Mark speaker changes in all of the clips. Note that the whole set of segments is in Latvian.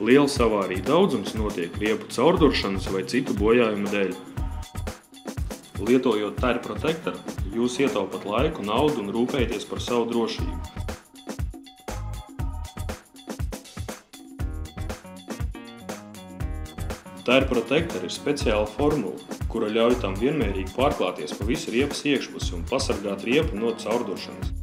Speaker 1: Liels avāriju daudzums notiek riepu caurduršanas vai citu bojājumu dēļ. Lietojot tire protektoru, jūs ietaupat laiku, naudu un rūpējaties par savu drošību. Tire protektori ir speciāla formula, kura ļauj tam vienmērīgi pārklāties pa visu riepas iekšpusi un pasargāt riepu no caurduršanas.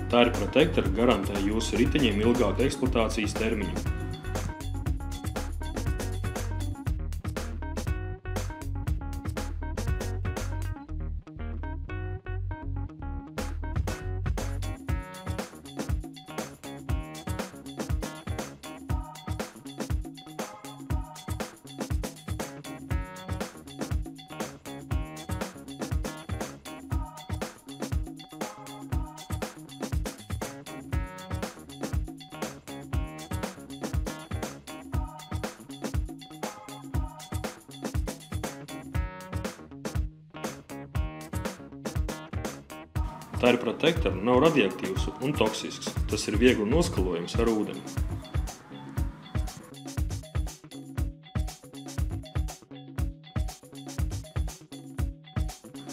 Speaker 1: Tire protektori garantē jūsu riteņiem ilgāku eksploatācijas termiņu. Tire protektori nav radioaktīvs un toksisks, tas ir viegli noskalojams ar ūdeni.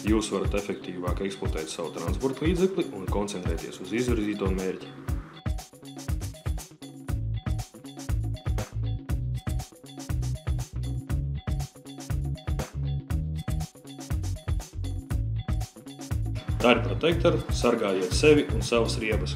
Speaker 1: Jūs varat efektīvāk eksploatēt savu transporta līdzekli un koncentrēties uz izvirzīto mērķi. Tire protektori sargājiet sevi un savas riepas.